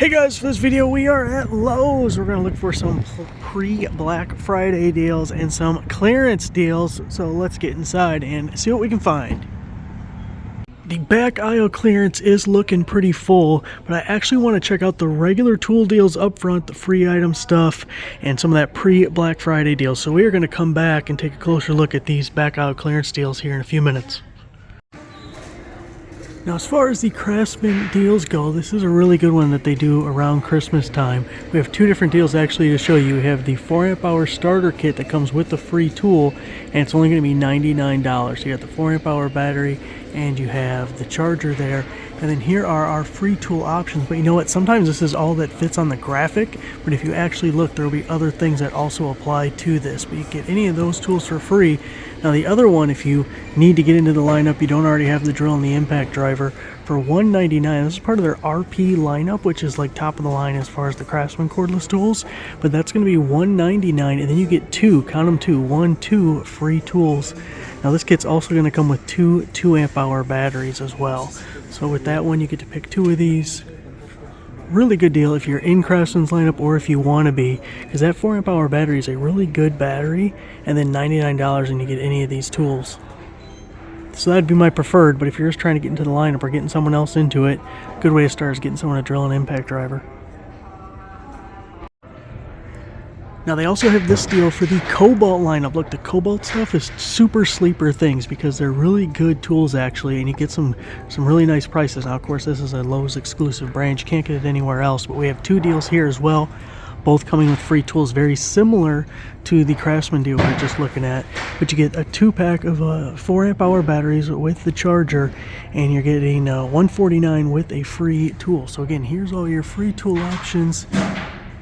Hey guys, for this video we are at Lowe's. We're going to look for some pre-Black Friday deals and some clearance deals. So let's get inside and see what we can find. The back aisle clearance is looking pretty full, but I actually want to check out the regular tool deals up front, the free item stuff, and some of that pre-Black Friday deals. So we are going to come back and take a closer look at these back aisle clearance deals here in a few minutes. Now, as far as the Craftsman deals go, this is a really good one that they do around Christmas time. We have two different deals actually to show you. We have the 4-amp-hour starter kit that comes with the free tool, and it's only going to be $99. So you got the 4-amp-hour battery, and you have the charger there. And then here are our free tool options. But you know what? Sometimes this is all that fits on the graphic, but if you actually look, there will be other things that also apply to this. But you get any of those tools for free. Now the other one, if you need to get into the lineup, you don't already have the drill and the impact driver, for $199. This is part of their RP lineup, which is like top of the line as far as the Craftsman cordless tools. But that's going to be $199, and then you get two, count them two free tools. Now this kit's also going to come with two 2-amp-hour batteries as well. So with that one, you get to pick two of these. Really good deal if you're in Craftsman's lineup or if you want to be, because that 4-amp-hour battery is a really good battery, and then $99 and you get any of these tools. So that'd be my preferred, but if you're just trying to get into the lineup or getting someone else into it, a good way to start is getting someone to drill an impact driver. Now they also have this deal for the Kobalt lineup. Look, the Kobalt stuff is super sleeper things because they're really good tools actually, and you get some really nice prices. Now of course this is a Lowe's exclusive brand, you can't get it anywhere else, but we have two deals here as well, both coming with free tools, very similar to the Craftsman deal we were just looking at. But you get a 2-pack of 4-amp-hour batteries with the charger, and you're getting $149 with a free tool. So again, here's all your free tool options.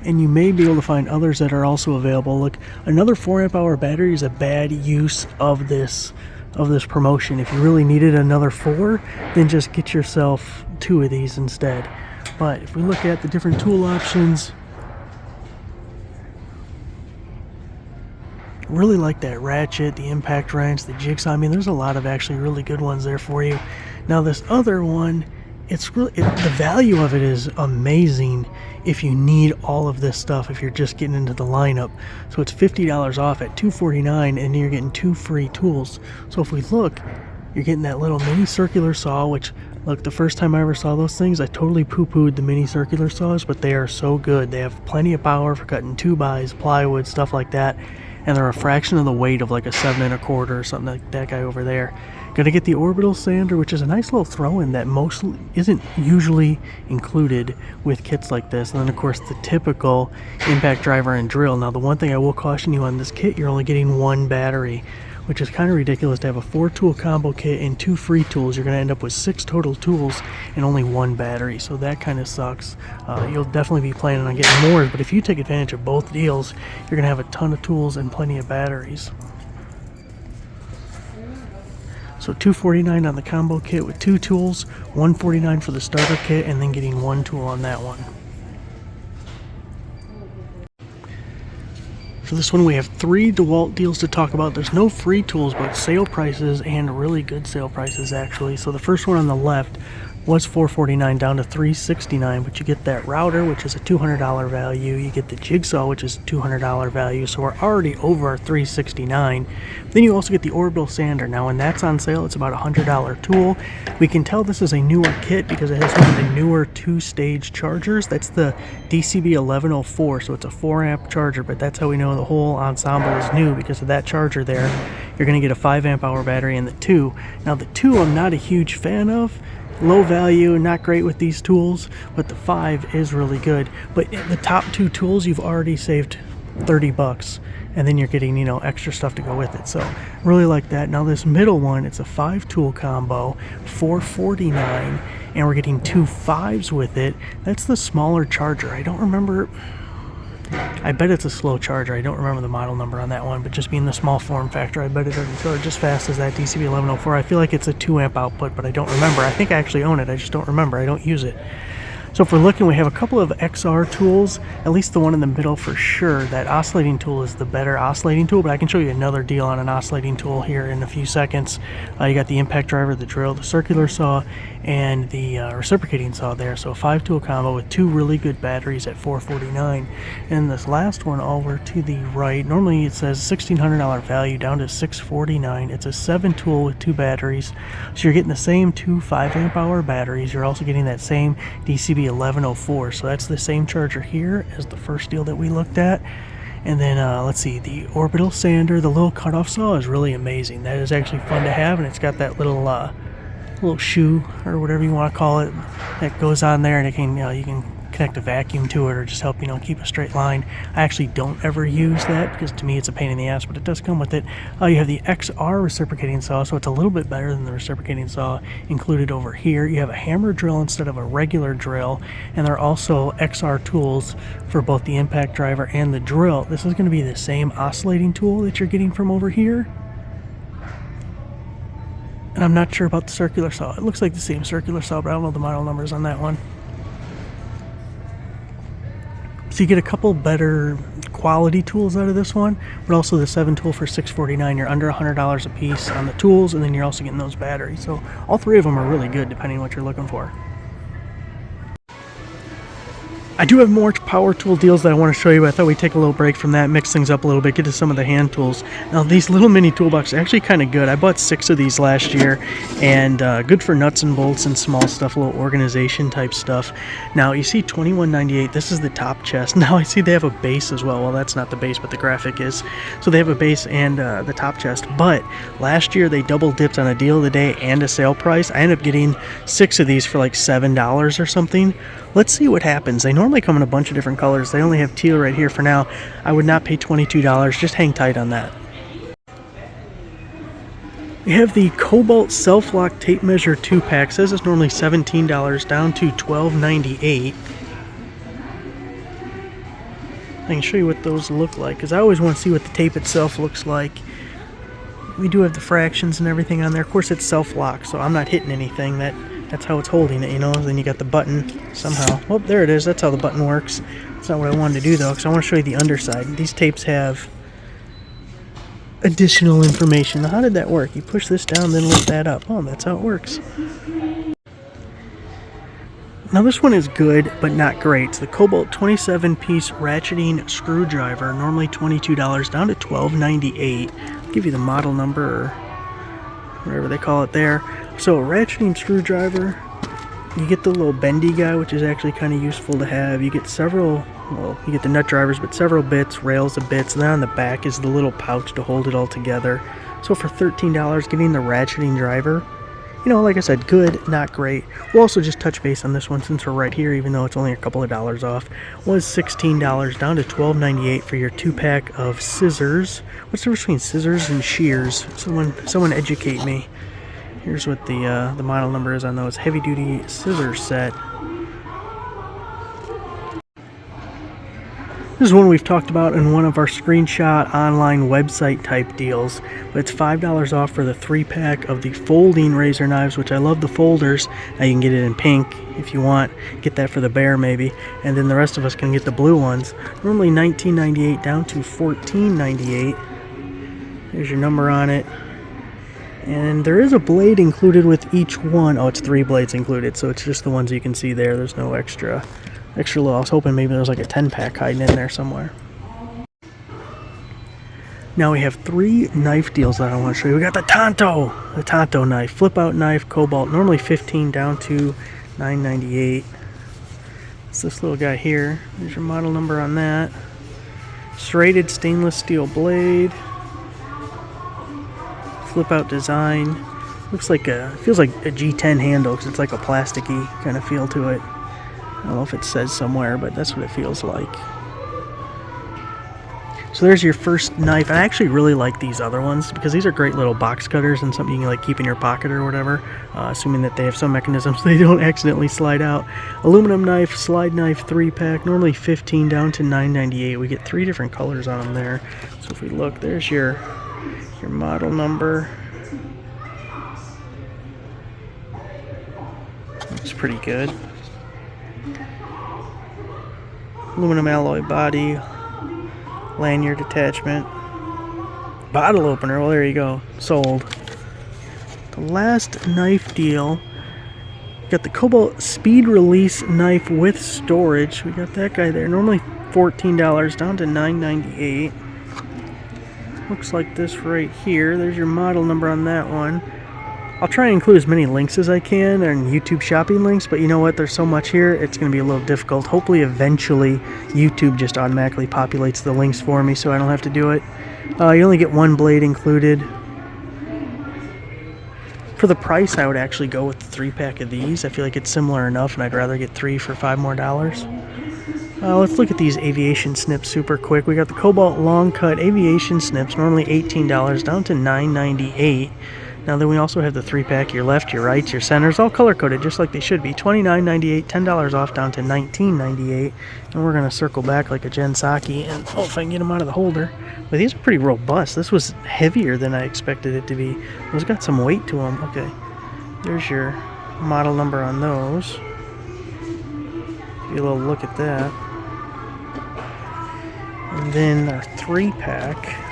And you may be able to find others that are also available. Look, another 4-amp-hour battery is a bad use of this promotion. If you really needed another 4, then just get yourself 2 of these instead. But if we look at the different tool options, really like that ratchet, the impact wrench, the jigsaw. I mean, there's a lot of actually really good ones there for you. Now this other one, the value of it is amazing if you need all of this stuff, if you're just getting into the lineup. So it's $50 off at $249, and you're getting 2 free tools. So if we look, you're getting that little mini circular saw, which, look, the first time I ever saw those things, I totally poo-pooed the mini circular saws, but they are so good. They have plenty of power for cutting 2x, plywood, stuff like that, and they're a fraction of the weight of like a 7 1/4 or something like that guy over there. Gonna get the orbital sander, which is a nice little throw-in that mostly isn't usually included with kits like this. And then of course the typical impact driver and drill. Now the one thing I will caution you on this kit, you're only getting 1 battery, which is kind of ridiculous to have a 4-tool combo kit and 2 free tools. You're gonna end up with 6 total tools and only 1 battery, so that kind of sucks. You'll definitely be planning on getting more, but if you take advantage of both deals, you're gonna have a ton of tools and plenty of batteries. So $249 on the combo kit with 2 tools, $149 for the starter kit, and then getting 1 tool on that one. For this one we have 3 DeWalt deals to talk about. There's no free tools, but sale prices, and really good sale prices actually. So the first one on the left was $449 down to $369, but you get that router, which is a $200 value. You get the jigsaw, which is a $200 value, so we're already over $369. Then you also get the orbital sander. Now when that's on sale, it's about a $100 tool. We can tell this is a newer kit because it has one of the newer 2-stage chargers. That's the DCB 1104, so it's a 4-amp charger, but that's how we know the whole ensemble is new, because of that charger there. You're going to get a 5-amp-hour battery in the 2. Now the 2 I'm not a huge fan of. Low value, not great with these tools, but the 5 is really good. But the top 2 tools, you've already saved $30, and then you're getting, extra stuff to go with it. So really like that. Now this middle one, it's a 5-tool combo, $449, and we're getting 2 5s with it. That's the smaller charger. I don't remember. I bet it's a slow charger. I don't remember the model number on that one, but just being the small form factor, I bet it doesn't charge as fast as that DCB 1104. I feel like it's a 2-amp output, but I don't remember. I think I actually own it. I just don't remember. I don't use it. So if we're looking, we have a couple of XR tools, at least the one in the middle for sure. That oscillating tool is the better oscillating tool, but I can show you another deal on an oscillating tool here in a few seconds. You got the impact driver, the drill, the circular saw, and the reciprocating saw there. So a 5-tool combo with 2 really good batteries at $449. And this last one over to the right, normally it says $1,600 value down to $649. It's a 7-tool with 2 batteries. So you're getting the same 2 5-amp hour batteries. You're also getting that same DCB 1104. So that's the same charger here as the first deal that we looked at. And then let's see, the orbital sander, the little cutoff saw is really amazing. That is actually fun to have, and it's got that little shoe or whatever you want to call it that goes on there, and it can you can connect a vacuum to it or just help keep a straight line. I actually don't ever use that because to me it's a pain in the ass, but it does come with it. You have the XR reciprocating saw, so it's a little bit better than the reciprocating saw included over here. You have a hammer drill instead of a regular drill, and there are also XR tools for both the impact driver and the drill. This is going to be the same oscillating tool that you're getting from over here. And I'm not sure about the circular saw. It looks like the same circular saw, but I don't know the model numbers on that one. So you get a couple better quality tools out of this one, but also the 7-tool for $649. You're under $100 a piece on the tools, and then you're also getting those batteries. So all 3 of them are really good depending on what you're looking for. I do have more power tool deals that I want to show you, but I thought we'd take a little break from that, mix things up a little bit, get to some of the hand tools. Now these little mini toolboxes are actually kind of good. I bought 6 of these last year, and good for nuts and bolts and small stuff, a little organization type stuff. Now you see $21.98, this is the top chest. Now I see they have a base as well. Well, that's not the base, but the graphic is. So they have a base and the top chest, but last year they double dipped on a deal of the day and a sale price. I ended up getting 6 of these for like $7 or something. Let's see what happens. They normally come in a bunch of different colors. They only have teal right here for now. I would not pay $22. Just hang tight on that. We have the Kobalt Self-Lock Tape Measure 2-pack. Says it's normally $17 down to $12.98. I can show you what those look like because I always want to see what the tape itself looks like. We do have the fractions and everything on there. Of course, it's self-lock, so I'm not hitting anything. That's how it's holding it, Then you got the button somehow. Oh, there it is. That's how the button works. That's not what I wanted to do, though, because I want to show you the underside. These tapes have additional information. Now, how did that work? You push this down, then lift that up. Oh, that's how it works. Now, this one is good, but not great. It's the Kobalt 27-piece ratcheting screwdriver, normally $22, down to $12.98. I'll give you the model number or whatever they call it there. So a ratcheting screwdriver, you get the little bendy guy, which is actually kind of useful to have. You get several, well, you get the nut drivers, but several bits, rails of bits, and then on the back is the little pouch to hold it all together. So for $13, getting the ratcheting driver, like I said, good, not great. We'll also just touch base on this one since we're right here, even though it's only a couple of dollars off. Was $16 down to $12.98 for your 2-pack of scissors. What's the difference between scissors and shears? Someone educate me. Here's what the model number is on those. Heavy duty scissor set. This is one we've talked about in one of our screenshot online website type deals, but it's $5 off for the 3-pack of the folding razor knives, which I love the folders. Now you can get it in pink if you want. Get that for the bear maybe, and then the rest of us can get the blue ones. Normally $19.98 down to $14.98. There's your number on it. And there is a blade included with each one. Oh, it's 3 blades included, so it's just the ones you can see there. There's no extra little. I was hoping maybe there was like a 10-pack hiding in there somewhere. Now we have 3 knife deals that I want to show you. We got the Tonto knife, flip out knife, Kobalt, normally $15 down to $9.98. It's this little guy here. There's your model number on that. Serrated stainless steel blade. Flip out design. Looks like feels like a G10 handle because it's like a plasticky kind of feel to it. I don't know if it says somewhere, but that's what it feels like. So there's your first knife. I actually really like these other ones because these are great little box cutters and something you can like keep in your pocket or whatever, assuming that they have some mechanism so they don't accidentally slide out. Aluminum knife, slide knife, 3-pack, normally $15 down to $9.98. We get 3 different colors on them there. So if we look, there's your model number. Looks pretty good. aluminum alloy body, lanyard attachment, bottle opener. Well, there you go. Sold. The last knife deal. Got the Kobalt Speed Release knife with storage. We got that guy there. Normally $14, down to $9.98. Looks like this right here. There's your model number on that one. I'll try and include as many links as I can and YouTube shopping links, but you know what? There's so much here, it's going to be a little difficult. Hopefully, eventually, YouTube just automatically populates the links for me so I don't have to do it. You only get one blade included. For the price, I would actually go with the 3-pack of these. I feel like it's similar enough, and I'd rather get 3 for $5 more. Let's look at these aviation snips super quick. We got the Kobalt Long Cut Aviation Snips, normally $18, down to $9.98. Now then we also have the 3-pack, your left, your right, your centers, all color-coded just like they should be. $29.98, $10 off, down to $19.98. And we're going to circle back like a Gen Saki, and oh, if I can get them out of the holder. But these are pretty robust. This was heavier than I expected it to be. It's got some weight to them. Okay, there's your model number on those. Give you a little look at that. And then our 3-pack.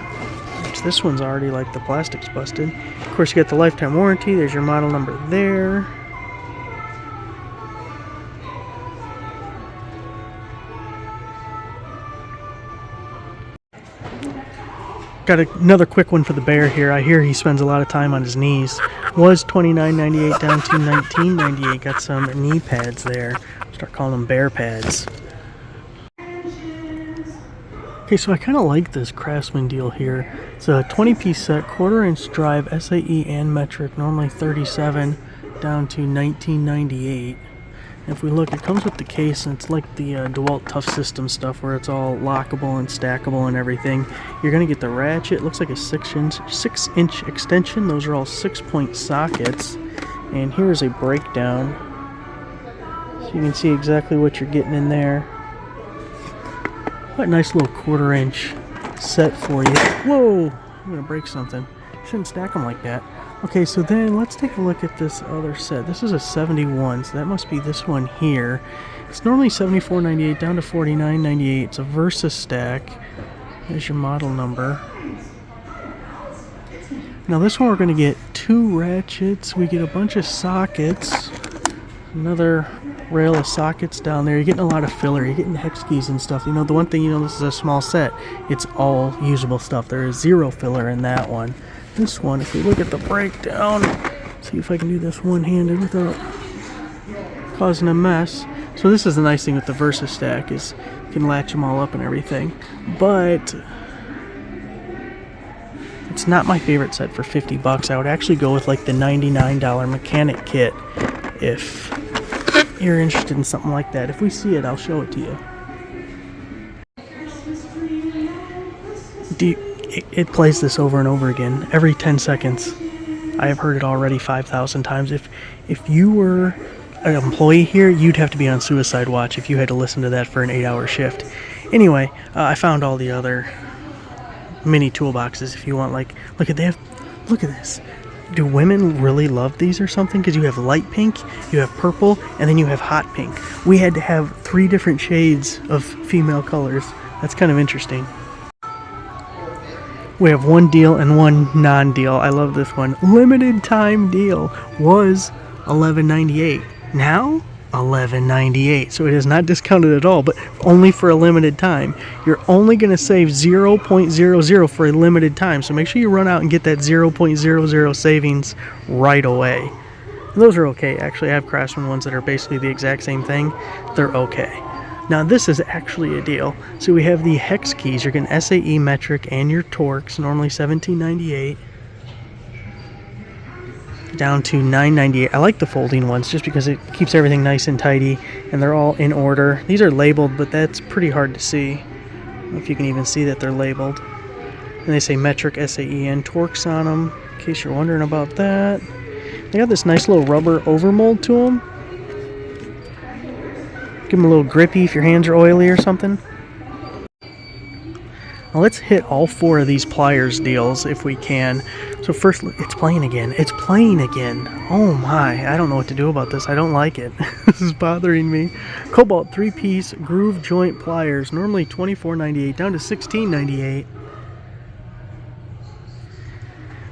This one's already like the plastic's busted. Of course, you got the lifetime warranty. There's your model number there. Got another quick one for the bear here. I hear he spends a lot of time on his knees. Was $29.98 down to $19.98. Got some knee pads there. Start calling them bear pads. Okay, so I kind of like this Craftsman deal here. It's a 20-piece set, 1/4-inch drive, SAE and metric, normally $37 down to $19.98. And if we look, it comes with the case, and it's like the DeWalt Tough System stuff where it's all lockable and stackable and everything. You're going to get the ratchet. It looks like a 6-inch extension. Those are all 6-point sockets. And here's a breakdown. So you can see exactly what you're getting in there. What a nice little 1/4-inch set for you. Whoa! I'm going to break something. Shouldn't stack them like that. Okay, so then let's take a look at this other set. This is a 71, so that must be this one here. It's normally $74.98 down to $49.98. It's a Versa stack. There's your model number. Now this one we're going to get 2 ratchets. We get a bunch of sockets. Another rail of sockets down there. You're getting a lot of filler. You're getting hex keys and stuff. You know, the one thing, you know, this is a small set. It's all usable stuff. There is 0 filler in that one. This one, if we look at the breakdown, see if I can do this one-handed without causing a mess. So this is the nice thing with the Versa stack, is you can latch them all up and everything. But it's not my favorite set for $50. I would actually go with like the $99 mechanic kit if you're interested in something like that. If we see it, I'll show it to you. It plays this over and over again every 10 seconds. I have heard it already 5,000 times. If you were an employee here, you'd have to be on suicide watch if you had to listen to that for an 8-hour shift. Anyway, I found all the other mini toolboxes if you want. Like, look at this. Do women really love these or something? Because you have light pink, you have purple, and then you have hot pink. We had to have 3 different shades of female colors. That's kind of interesting. We have one deal and one non-deal. I love this one. Limited time deal was $11.98. Now, $11.98. So it is not discounted at all, but only for a limited time. You're only going to save 0.00 for a limited time. So make sure you run out and get that 0.00 savings right away. And those are okay. Actually, I have Craftsman ones that are basically the exact same thing. They're okay. Now this is actually a deal. So we have the Hex Keys. You're getting SAE metric and your Torx, normally $17.98. Down to $9.98. I like the folding ones just because it keeps everything nice and tidy, and they're all in order. These are labeled, but that's pretty hard to see. I don't know if you can even see that they're labeled. And they say metric, SAE, and Torx on them, in case you're wondering about that. They got this nice little rubber overmold to them. Give them a little grippy if your hands are oily or something. Now let's hit all 4 of these pliers deals if we can. So first, it's playing again. It's playing again. Oh my, I don't know what to do about this. I don't like it. This is bothering me. Kobalt 3-piece groove joint pliers, normally $24.98 down to $16.98.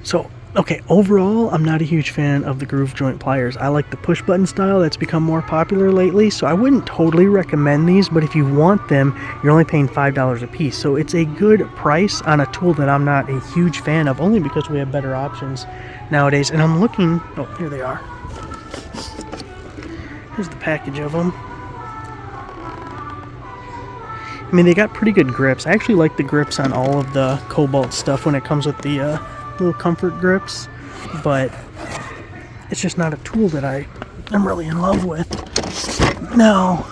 So, okay, overall, I'm not a huge fan of the groove joint pliers. I like the push button style. That's become more popular lately, so I wouldn't totally recommend these, but if you want them, you're only paying $5 a piece. So it's a good price on a tool that I'm not a huge fan of, only because we have better options nowadays. And I'm looking, oh, here they are. Here's the package of them. I mean, they got pretty good grips. I actually like the grips on all of the Kobalt stuff when it comes with the little comfort grips, but it's just not a tool that I'm really in love with. Now,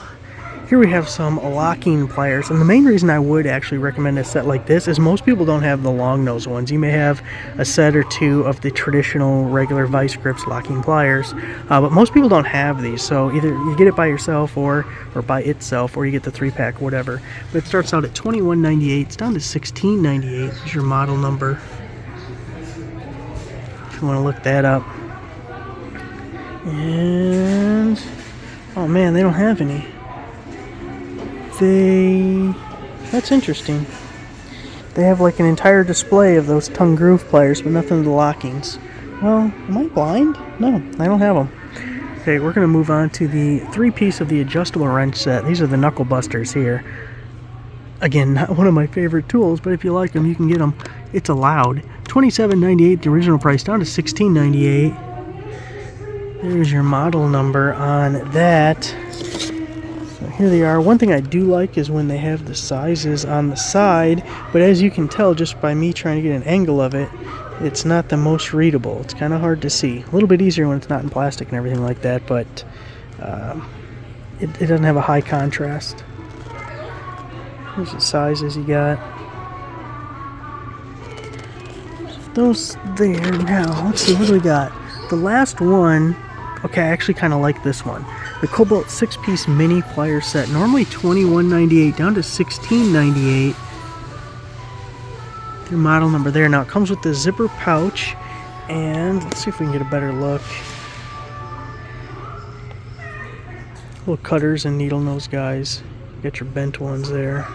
here we have some locking pliers, and the main reason I would actually recommend a set like this is most people don't have the long nose ones. You may have a set or 2 of the traditional regular vice grips locking pliers, but most people don't have these, so either you get it by yourself or by itself, or you get the 3-pack, whatever. But it starts out at $21.98, it's down to $16.98. Here's your model number if you want to look that up. And oh man, they don't have any. That's interesting. They have like an entire display of those tongue groove pliers, but nothing of the lockings. Well, am I blind? No, I don't have them. Okay, we're going to move on to the 3-piece of the adjustable wrench set. These are the knuckle busters here. Again, not one of my favorite tools, but if you like them, you can get them. It's allowed. $27.98, the original price, down to $16.98. There's your model number on that. So here they are. One thing I do like is when they have the sizes on the side, but as you can tell just by me trying to get an angle of it, it's not the most readable. It's kind of hard to see. A little bit easier when it's not in plastic and everything like that, but it doesn't have a high contrast. Here's the sizes you got. Those there. Now, let's see, what do we got? The last one, okay, I actually kind of like this one. The Kobalt 6-piece mini plier set, normally $21.98 down to $16.98. Your model number there. Now it comes with the zipper pouch, and let's see if we can get a better look. Little cutters and needle nose guys. Get your bent ones there.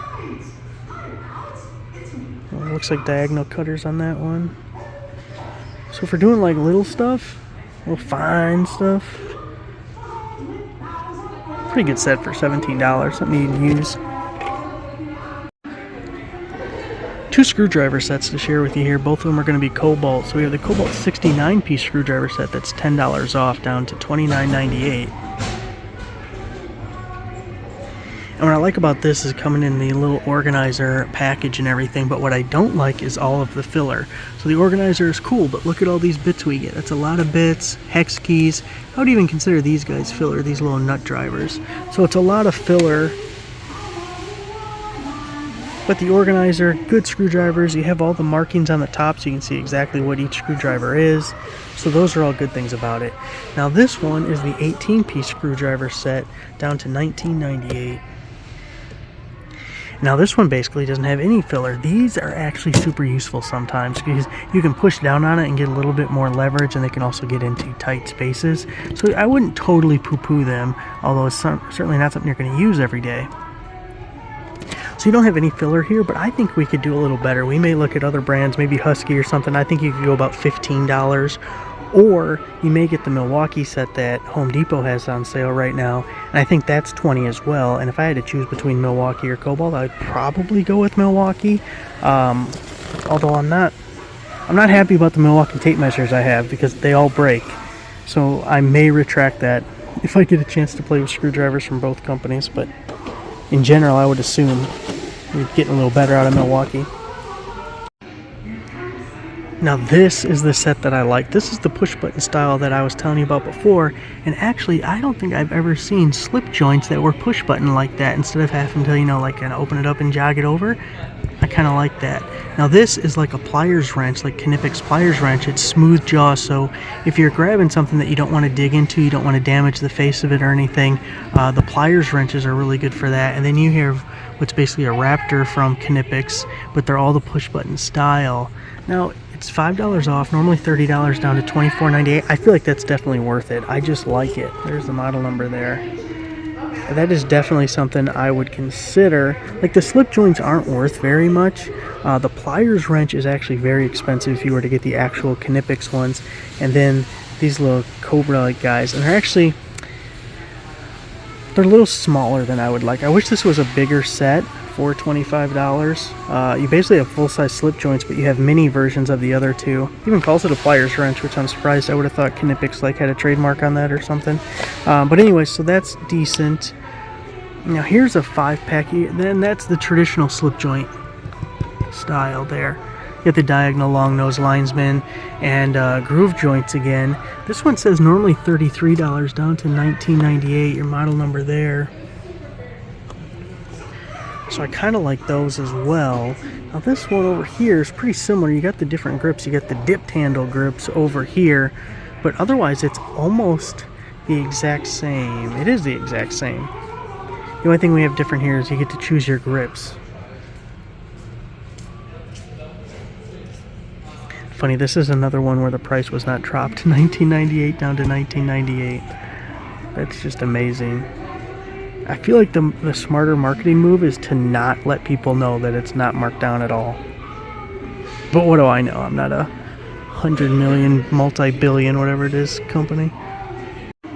Well, it looks like diagonal cutters on that one. So if we're doing like little stuff, little fine stuff, pretty good set for $17, something you can use. 2 screwdriver sets to share with you here. Both of them are going to be Kobalt. So we have the Kobalt 69-piece screwdriver set that's $10 off, down to $29.98. And what I like about this is coming in the little organizer package and everything, but what I don't like is all of the filler. So the organizer is cool, but look at all these bits we get. That's a lot of bits, hex keys. I would even consider these guys filler, these little nut drivers. So it's a lot of filler. But the organizer, good screwdrivers. You have all the markings on the top so you can see exactly what each screwdriver is. So those are all good things about it. Now this one is the 18-piece screwdriver set, down to $19.98. Now this one basically doesn't have any filler. These are actually super useful sometimes because you can push down on it and get a little bit more leverage, and they can also get into tight spaces. So I wouldn't totally poo-poo them, although it's certainly not something you're going to use every day. So you don't have any filler here, but I think we could do a little better. We may look at other brands, maybe Husky or something. I think you could go about $15. Or you may get the Milwaukee set that Home Depot has on sale right now, and I think that's $20 as well. And if I had to choose between Milwaukee or Kobalt, I'd probably go with Milwaukee. Although I'm not happy about the Milwaukee tape measures I have because they all break. So I may retract that if I get a chance to play with screwdrivers from both companies. But in general, I would assume you're getting a little better out of Milwaukee. Now this is the set that I like. This is the push button style that I was telling you about before, and actually I don't think I've ever seen slip joints that were push button like that instead of having to, like kind of open it up and jog it over. I kind of like that. Now this is like a pliers wrench, like Knipex pliers wrench. It's smooth jaw, so if you're grabbing something that you don't want to dig into, you don't want to damage the face of it or anything, the pliers wrenches are really good for that. And then you have what's basically a Raptor from Knipex, but they're all the push button style. Now it's $5 off, normally $30, down to $24.98. I feel like that's definitely worth it. I just like it. There's the model number there. That is definitely something I would consider. Like, the slip joints aren't worth very much. The pliers wrench is actually very expensive if you were to get the actual Knipex ones. And then these little Cobra-like guys, and they're a little smaller than I would like. I wish this was a bigger set for $25. You basically have full-size slip joints, but you have mini versions of the other two. It even calls it a pliers wrench, which I'm surprised. I would have thought Knipex like had a trademark on that or something. But anyway, so that's decent. Now here's a 5-pack. Then that's the traditional slip joint style there. You get the diagonal long nose linesman and groove joints again. This one says normally $33, down to $19.98. Your model number there. So I kind of like those as well. Now this one over here is pretty similar. You got the different grips. You got the dipped handle grips over here, but otherwise it's almost the exact same. It is the exact same. The only thing we have different here is you get to choose your grips. Funny, this is another one where the price was not dropped. $19.98 down to $19.98. That's just amazing. I feel like the smarter marketing move is to not let people know that it's not marked down at all. But what do I know? I'm not a 100 million, multi-billion, whatever it is, company. A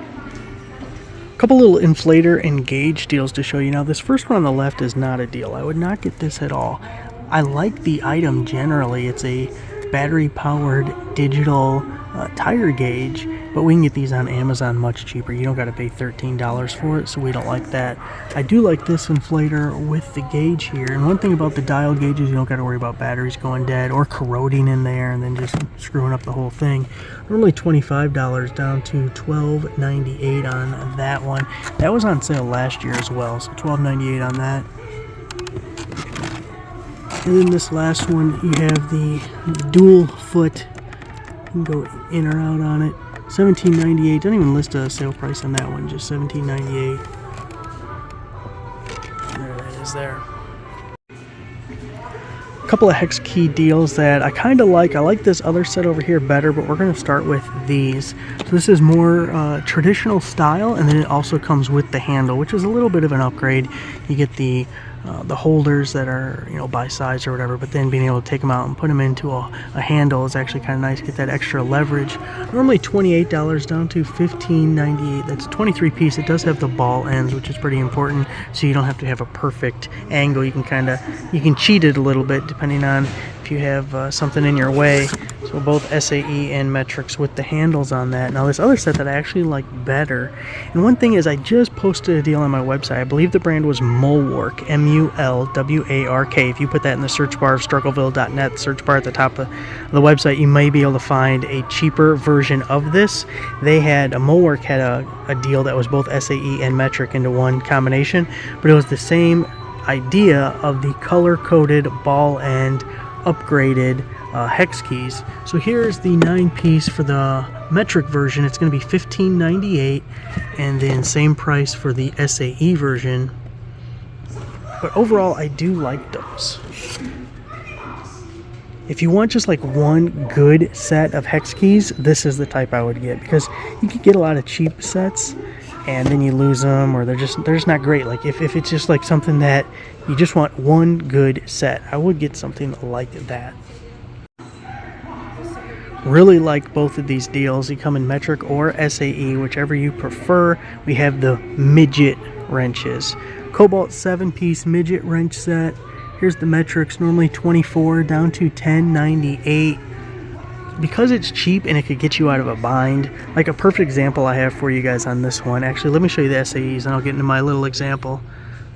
couple little inflator and gauge deals to show you. Now this first one on the left is not a deal. I would not get this at all. I like the item generally. It's a battery-powered digital tire gauge, but we can get these on Amazon much cheaper. You don't got to pay $13 for it, so we don't like that. I do like this inflator with the gauge here, and one thing about the dial gauges, you don't got to worry about batteries going dead or corroding in there and then just screwing up the whole thing. Normally $25, down to $12.98 on that one. That was on sale last year as well, so $12.98 on that. And then this last one, you have the dual foot. You can go in or out on it. $17.98. Doesn't even list a sale price on that one, just $17.98. There that is there. A couple of hex key deals that I kind of like. I like this other set over here better, but we're going to start with these. So this is more traditional style, and then it also comes with the handle, which is a little bit of an upgrade. You get the holders that are, you know, by size or whatever, but then being able to take them out and put them into a handle is actually kind of nice. Get that extra leverage. Normally $28, down to $15.98. That's 23 piece. It does have the ball ends, which is pretty important, so you don't have to have a perfect angle. You can cheat it a little bit depending on if you have something in your way. So both SAE and metrics with the handles on that. Now this other set that I actually like better, and one thing is I just posted a deal on my website. I believe the brand was Mulwark, M-U-L-W-A-R-K. If you put that in the search bar of struggleville.net, search bar at the top of the website, you may be able to find a cheaper version of this. They had, Mulwark had a deal that was both SAE and metric into one combination, but it was the same idea of the color-coded ball end upgraded hex keys. So here's the 9-piece for the metric version. It's going to be $15.98, and then same price for the SAE version. But overall, I do like those. If you want just like one good set of hex keys, this is the type I would get, because you could get a lot of cheap sets and then you lose them, or they're just not great. Like if it's just like something that you just want one good set, I would get something like that. Really like both of these deals. You come in metric or SAE, whichever you prefer. We have the midget wrenches. Kobalt 7-piece midget wrench set. Here's the metrics, normally $24, down to $10.98. Because it's cheap and it could get you out of a bind, like a perfect example I have for you guys on this one. Actually, let me show you the SAEs and I'll get into my little example.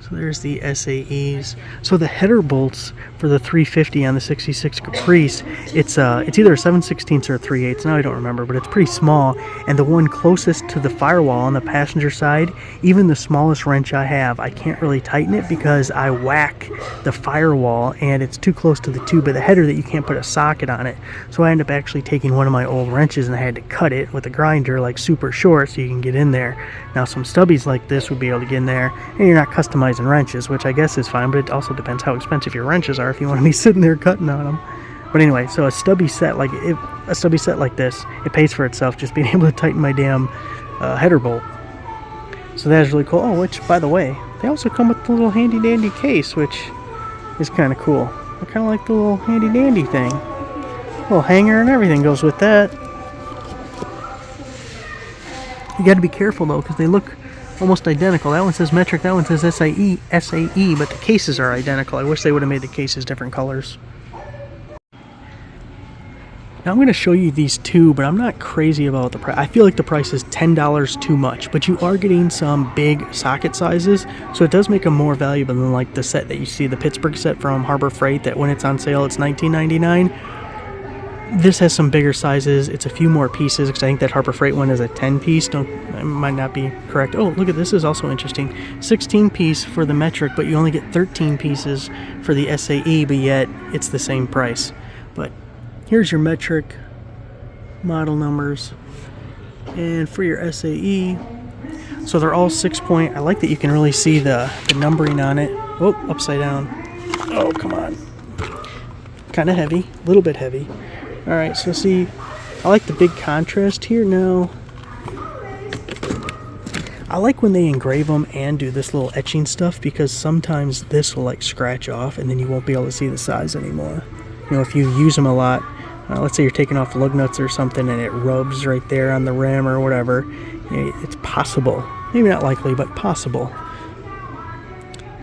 So there's the SAEs. So the header bolts for the 350 on the 66 Caprice, it's either a 7/16 or a 3/8. Now I don't remember, but it's pretty small. And the one closest to the firewall on the passenger side, even the smallest wrench I have, I can't really tighten it because I whack the firewall and it's too close to the tube of the header that you can't put a socket on it. So I end up actually taking one of my old wrenches and I had to cut it with a grinder like super short so you can get in there. Now some stubbies like this would be able to get in there, and you're not customizing wrenches, which I guess is fine, but it also depends how expensive your wrenches are if you want to be sitting there cutting on them. But anyway, so a stubby set like this, it pays for itself just being able to tighten my damn header bolt. So that is really cool. Oh, which, by the way, they also come with the little handy dandy case, which is kind of cool. I kind of like the little handy dandy thing. Little hanger and everything goes with that. You got to be careful though, because they look almost identical. That one says metric, that one says SAE, but the cases are identical. I wish they would have made the cases different colors. Now I'm going to show you these two, but I'm not crazy about the price. I feel like the price is $10 too much, but you are getting some big socket sizes, so it does make them more valuable than like the set that you see, the Pittsburgh set from Harbor Freight, that when it's on sale it's $19.99. This has some bigger sizes. It's a few more pieces because I think that Harbor Freight one is a 10 piece. I might not be correct. Oh, look at this, is also interesting. 16 piece for the metric, but you only get 13 pieces for the SAE, but yet it's the same price. But here's your metric model numbers, and for your SAE, so they're all 6-point. I like that you can really see the numbering on it. Oh, upside down. Oh, come on. Kind of heavy, a little bit heavy. Alright, so see, I like the big contrast here now. I like when they engrave them and do this little etching stuff, because sometimes this will like scratch off and then you won't be able to see the size anymore. You know, if you use them a lot, let's say you're taking off lug nuts or something and it rubs right there on the rim or whatever, you know, it's possible. Maybe not likely, but possible.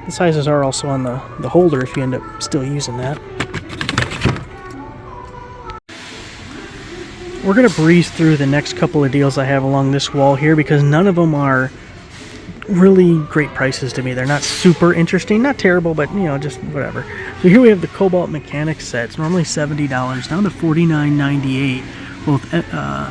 The sizes are also on the holder if you end up still using that. We're going to breeze through the next couple of deals I have along this wall here because none of them are really great prices to me. They're not super interesting, not terrible, but you know, just whatever. So here we have the Kobalt Mechanics sets, normally $70, down to $49.98. Both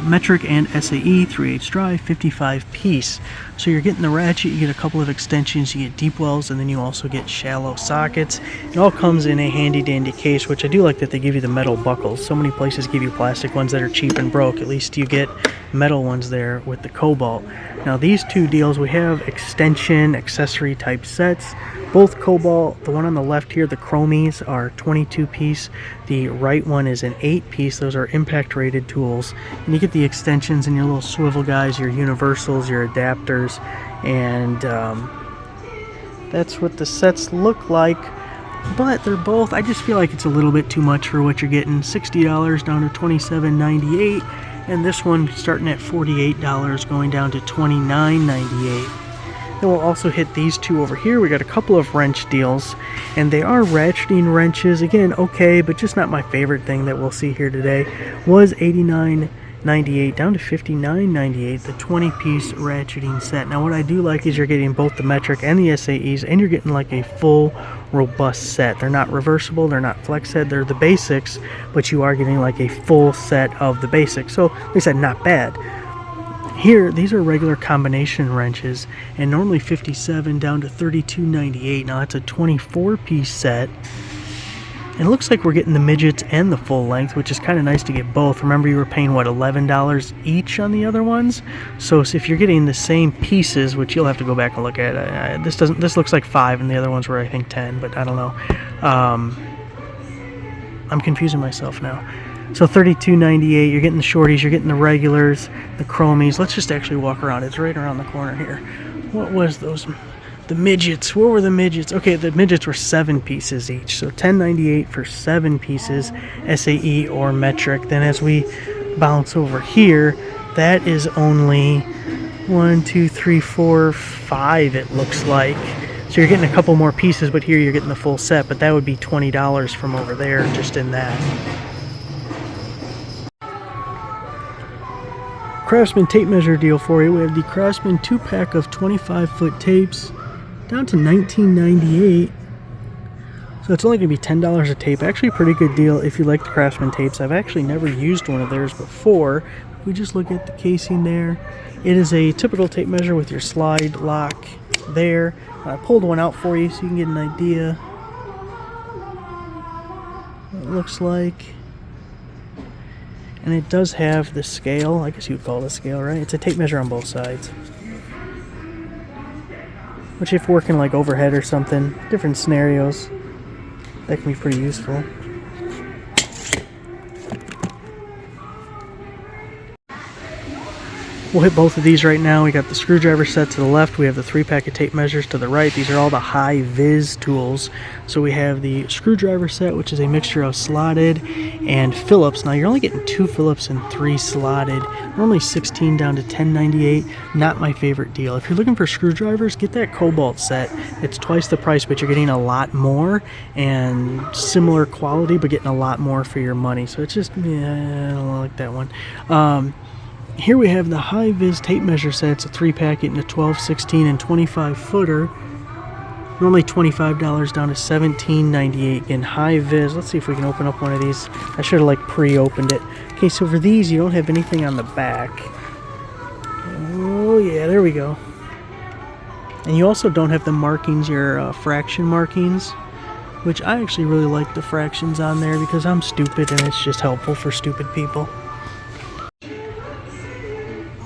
metric and SAE, 3/8 drive, 55 piece. So you're getting the ratchet, you get a couple of extensions, you get deep wells, and then you also get shallow sockets. It all comes in a handy dandy case, which I do like that they give you the metal buckles. So many places give you plastic ones that are cheap and broke. At least you get metal ones there with the Kobalt. Now these two deals, we have extension accessory type sets. Both Kobalt, the one on the left here, the chromies, are 22 piece. The right one is an 8 piece. Those are impact rated tools. And you get the extensions and your little swivel guys, your universals, your adapters, and that's what the sets look like. But they're both, I just feel like it's a little bit too much for what you're getting. $60 down to $27.98, and this one starting at $48 going down to $29.98. Then we'll also hit these two over here. We got a couple of wrench deals, and they are ratcheting wrenches. Again, okay, but just not my favorite thing that we'll see here today. Was $89.98 down to $59.98, the 20-piece ratcheting set. Now what I do like is you're getting both the metric and the SAEs, and you're getting like a full robust set. They're not reversible, they're not flex head, they're the basics, but you are getting like a full set of the basics. So they said not bad. Here, these are regular combination wrenches, and normally $57 down to $32.98. Now that's a 24-piece set. And it looks like we're getting the midgets and the full length, which is kind of nice to get both. Remember, you were paying, what, $11 each on the other ones? So if you're getting the same pieces, which you'll have to go back and look at, this looks like 5, and the other ones were, I think, 10, but I don't know. I'm confusing myself now. So $32.98, you're getting the shorties, you're getting the regulars, the chromies. Let's just actually walk around. It's right around the corner here. What was those? The midgets. What were the midgets? Okay, the midgets were 7 pieces each. So $10.98 for 7 pieces, SAE or metric. Then as we bounce over here, that is only 1, 2, 3, 4, 5, it looks like. So you're getting a couple more pieces, but here you're getting the full set. But that would be $20 from over there just in that. Craftsman tape measure deal for you. We have the Craftsman 2-pack of 25-foot tapes, down to $19.98. So it's only going to be $10 a tape. Actually a pretty good deal if you like the Craftsman tapes. I've actually never used one of theirs before. If we just look at the casing there, it is a typical tape measure with your slide lock there. I pulled one out for you so you can get an idea what it looks like. And it does have the scale. I guess you would call it a scale, right? It's a tape measure on both sides. Which if working like overhead or something, different scenarios, that can be pretty useful. We'll hit both of these right now. We got the screwdriver set to the left. We have the 3-pack of tape measures to the right. These are all the Hi Vis tools. So we have the screwdriver set, which is a mixture of slotted and Phillips. Now you're only getting 2 Phillips and 3 slotted. Normally 16 down to $10.98. Not my favorite deal. If you're looking for screwdrivers, get that Kobalt set. It's twice the price, but you're getting a lot more and similar quality, but getting a lot more for your money. So it's just, yeah, I don't like that one. Here we have the Hi Vis tape measure sets, a 3-pack in a 12, 16, and 25 footer. Normally $25 down to $17.98 in Hi Vis. Let's see if we can open up one of these. I should have pre-opened it. Okay, so for these you don't have anything on the back. Oh yeah, there we go. And you also don't have the markings, your fraction markings, which I actually really like the fractions on there because I'm stupid and it's just helpful for stupid people.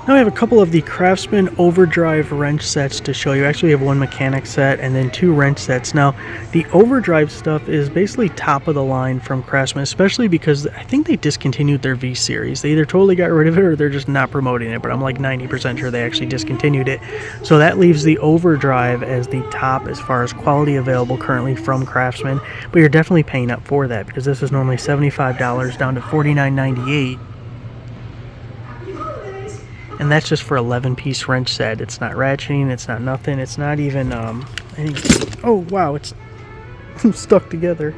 Now I have a couple of the Craftsman Overdrive wrench sets to show you. Actually, we have one mechanic set and then 2 wrench sets. Now, the Overdrive stuff is basically top of the line from Craftsman, especially because I think they discontinued their V series. They either totally got rid of it or they're just not promoting it, but I'm like 90% sure they actually discontinued it. So that leaves the Overdrive as the top as far as quality available currently from Craftsman, but you're definitely paying up for that because this is normally $75 down to $49.98. And that's just for 11-piece wrench set. It's not ratcheting, it's not nothing, it's not even, oh wow, it's stuck together.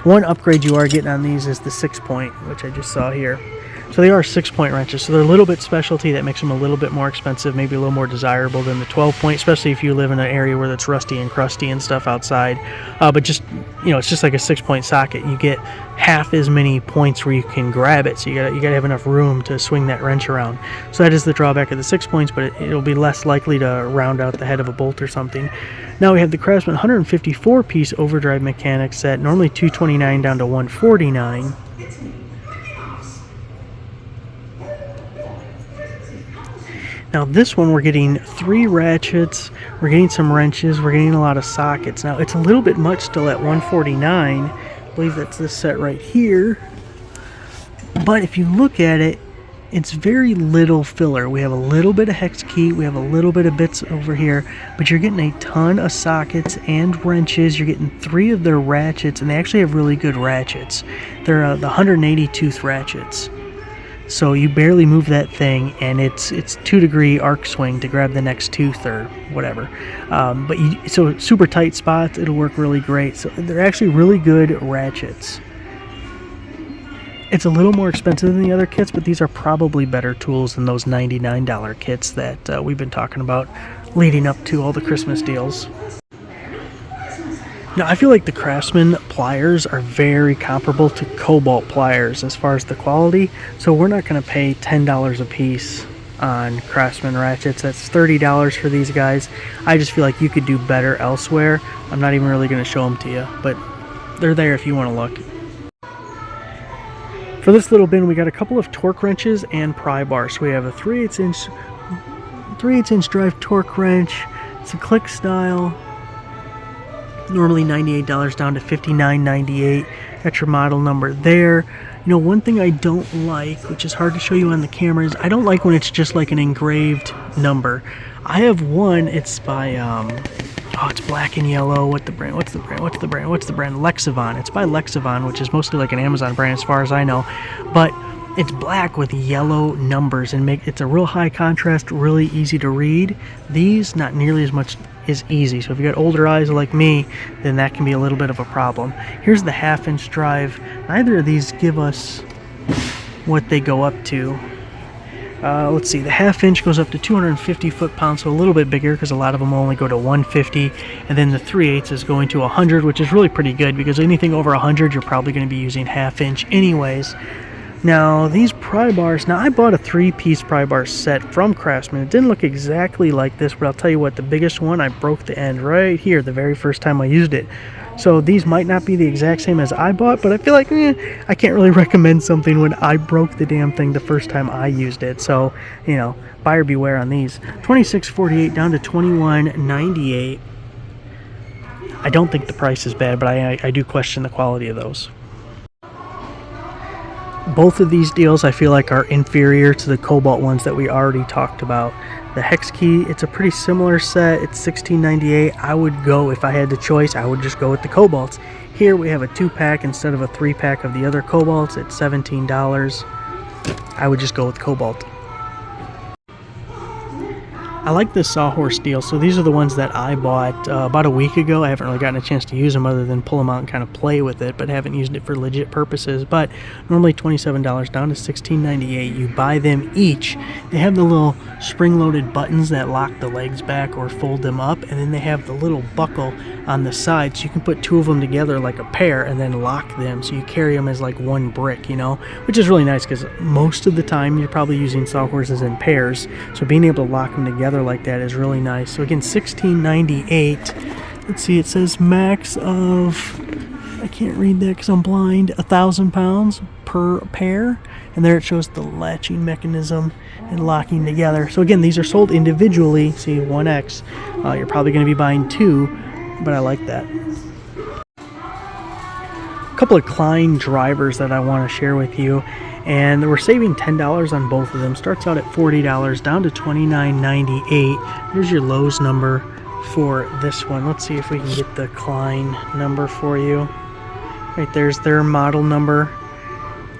One upgrade you are getting on these is the 6-point, which I just saw here. So they are 6-point wrenches, so they're a little bit specialty. That makes them a little bit more expensive, maybe a little more desirable than the 12-point, especially if you live in an area where it's rusty and crusty and stuff outside. But just, it's just like a 6-point socket. You get half as many points where you can grab it, so you gotta have enough room to swing that wrench around. So that is the drawback of the 6 points, but it'll be less likely to round out the head of a bolt or something. Now we have the Craftsman 154-piece Overdrive mechanic set, normally $229 down to $149. Now this one we're getting 3 ratchets, we're getting some wrenches, we're getting a lot of sockets. Now it's a little bit much still at $149. I believe that's this set right here. But if you look at it, it's very little filler. We have a little bit of hex key, we have a little bit of bits over here, but you're getting a ton of sockets and wrenches. You're getting 3 of their ratchets, and they actually have really good ratchets. They're the 180 tooth ratchets. So you barely move that thing, and it's 2-degree arc swing to grab the next tooth or whatever. So super tight spots, it'll work really great. So they're actually really good ratchets. It's a little more expensive than the other kits, but these are probably better tools than those $99 kits that we've been talking about leading up to all the Christmas deals. Now, I feel like the Craftsman Pliers are very comparable to Kobalt Pliers as far as the quality, so we're not going to pay $10 a piece on Craftsman ratchets. That's $30 for these guys. I just feel like you could do better elsewhere. I'm not even really going to show them to you, but they're there if you want to look. For this little bin, we got a couple of torque wrenches and pry bars. So we have a 3/8 inch drive torque wrench. It's a click style. Normally $98 down to $59.98. Got your model number there. One thing I don't like, which is hard to show you on the camera, is I don't like when it's just like an engraved number. I have one, it's by, it's black and yellow. What's the brand? Lexivon. It's by Lexivon, which is mostly like an Amazon brand as far as I know. But it's black with yellow numbers, and it's a real high contrast, really easy to read. These, not nearly as much is easy, so if you got older eyes like me, then that can be a little bit of a problem. Here's the 1/2 inch drive. Neither of these give us what they go up to. Let's see, the 1/2 inch goes up to 250 foot-pounds, so a little bit bigger because a lot of them only go to 150. And then the 3/8 is going to 100, which is really pretty good because anything over 100 you're probably going to be using 1/2 inch anyways. Now these pry bars, now I bought a 3-piece pry bar set from Craftsman. It didn't look exactly like this, but I'll tell you what, the biggest one, I broke the end right here the very first time I used it. So these might not be the exact same as I bought, but I feel like I can't really recommend something when I broke the damn thing the first time I used it. So, you know, buyer beware on these. $26.48 down to $21.98. I don't think the price is bad, but I do question the quality of those. Both of these deals I feel like are inferior to the Kobalt ones that we already talked about. The Hex Key, it's a pretty similar set. It's $16.98. I would go, if I had the choice, I would just go with the Kobalts. Here we have a 2-pack instead of a 3-pack of the other Kobalts at $17. I would just go with Kobalt. I like this Sawhorse deal. So these are the ones that I bought about a week ago. I haven't really gotten a chance to use them other than pull them out and kind of play with it, but haven't used it for legit purposes. But normally $27 down to $16.98. You buy them each. They have the little spring-loaded buttons that lock the legs back or fold them up, and then they have the little buckle on the side, so you can put 2 of them together like a pair and then lock them, so you carry them as like one brick, you know, which is really nice because most of the time you're probably using Sawhorses in pairs, so being able to lock them together like that is really nice. So again, $16.98. Let's see, it says max of, I can't read that because I'm blind, 1,000 pounds per pair, and there it shows the latching mechanism and locking together. So again, these are sold individually. See, 1X. You're probably going to be buying 2, but I like that. A couple of Klein drivers that I want to share with you, and we're saving $10 on both of them. Starts out at $40 down to $29.98. Here's your Lowe's number for this one. Let's see if we can get the Klein number for you. Right there's their model number.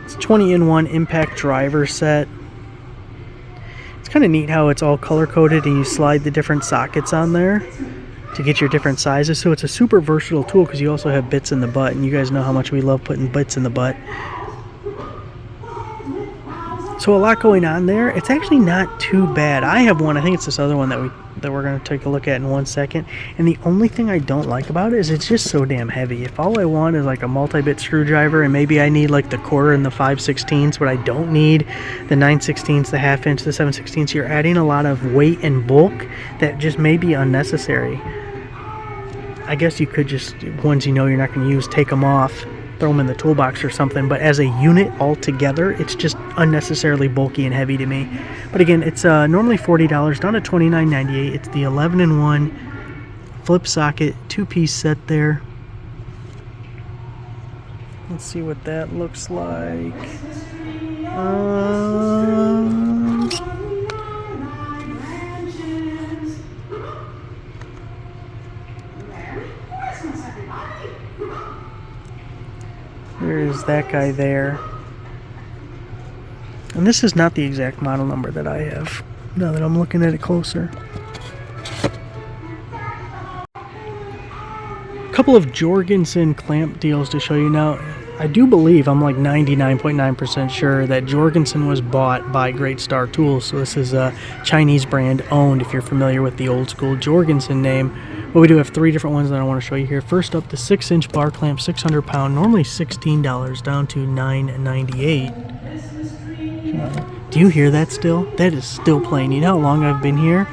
It's 20-in-1 impact driver set. It's kind of neat how it's all color coded and you slide the different sockets on there to get your different sizes. So it's a super versatile tool because you also have bits in the butt, and you guys know how much we love putting bits in the butt. So a lot going on there. It's actually not too bad. I have one, I think it's this other one that we're going to take a look at in 1 second, and the only thing I don't like about it is it's just so damn heavy. If all I want is like a multi-bit screwdriver, and maybe I need like the 1/4 and the 5/16, but I don't need the 9/16, the 1/2 inch, the 7/16, you're adding a lot of weight and bulk that just may be unnecessary. I guess you could just, ones you know you're not going to use, take them off, throw them in the toolbox or something, but as a unit altogether, it's just unnecessarily bulky and heavy to me. But again, it's normally $40 down to $29.98. It's the 11-in-1 flip socket 2-piece set there. Let's see what that looks like. There's that guy there. And this is not the exact model number that I have, now that I'm looking at it closer. A couple of Jorgensen clamp deals to show you now. I do believe, I'm like 99.9% sure that Jorgensen was bought by Great Star Tools. So this is a Chinese brand owned, if you're familiar with the old school Jorgensen name. But we do have 3 different ones that I want to show you here. First up, the 6-inch bar clamp, 600 pound, normally $16 down to $9.98. Do you hear that still? That is still playing. You know how long I've been here?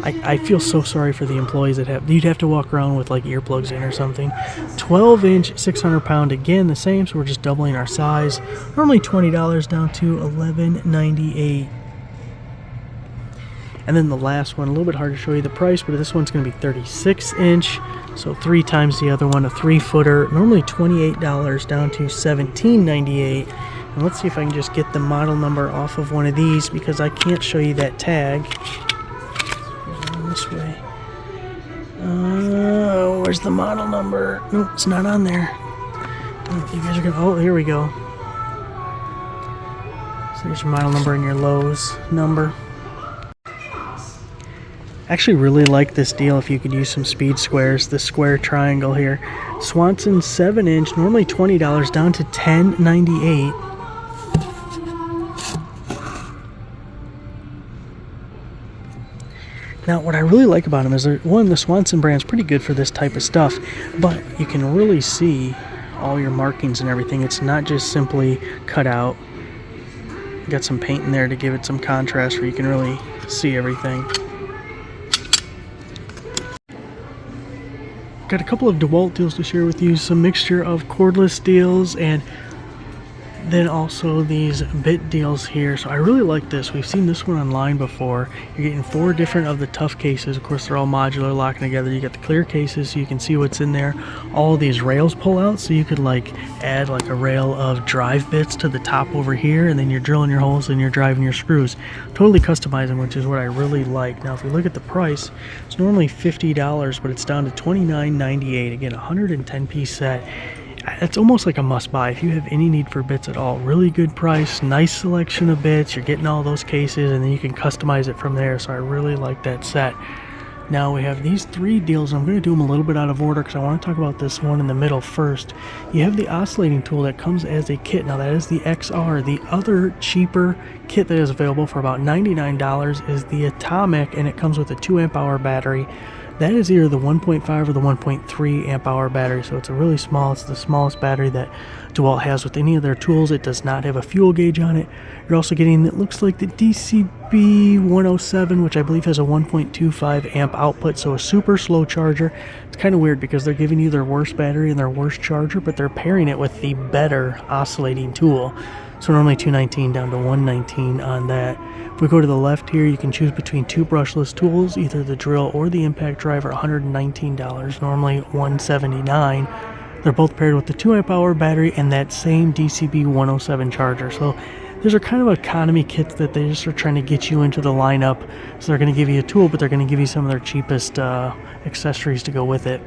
I feel so sorry for the employees that you'd have to walk around with like earplugs in or something. 12-inch, 600 pound, again the same, so we're just doubling our size. Normally $20 down to $11.98. And then the last one, a little bit hard to show you the price, but this one's going to be 36-inch, so 3 times the other one, a 3-footer, normally $28 down to $17.98. And let's see if I can just get the model number off of one of these because I can't show you that tag. This way. Where's the model number? Nope, it's not on there. Oh, you guys are gonna. Oh, here we go. So there's your model number and your Lowe's number. I actually really like this deal if you could use some speed squares. The square triangle here. Swanson 7-inch, normally $20 down to $10.98. Now, what I really like about them is, one, the Swanson brand's pretty good for this type of stuff, but you can really see all your markings and everything. It's not just simply cut out. Got some paint in there to give it some contrast where you can really see everything. Got a couple of DeWalt deals to share with you, some mixture of cordless deals and then also these bit deals here. So I really like this. We've seen this one online before. You're getting 4 different of the tough cases. Of course, they're all modular, locking together. You got the clear cases so you can see what's in there. All of these rails pull out, so you could like add like a rail of drive bits to the top over here, and then you're drilling your holes and you're driving your screws. Totally customizing, which is what I really like. Now, if we look at the price, it's normally $50, but it's down to $29.98. Again, 110-piece set. It's almost like a must-buy if you have any need for bits at all. Really good price, nice selection of bits. You're getting all those cases, and then you can customize it from there. So I really like that set. Now we have these 3 deals. I'm going to do them a little bit out of order because I want to talk about this one in the middle first. You have the oscillating tool that comes as a kit. Now that is the XR. The other cheaper kit that is available for about $99 is the Atomic, and it comes with a 2 amp hour battery. That is either the 1.5 or the 1.3 amp hour battery, so it's a really small, it's the smallest battery that DeWalt has with any of their tools. It does not have a fuel gauge on it. You're also getting, it looks like the DCB 107, which I believe has a 1.25 amp output, so a super slow charger. It's kind of weird because they're giving you their worst battery and their worst charger, but they're pairing it with the better oscillating tool. So normally $219 down to $119 on that. If we go to the left here, you can choose between 2 brushless tools, either the drill or the impact driver, $119, normally $179. They're both paired with the 2 amp hour battery and that same DCB 107 charger. So these are kind of economy kits that they just are trying to get you into the lineup. So they're going to give you a tool, but they're going to give you some of their cheapest accessories to go with it.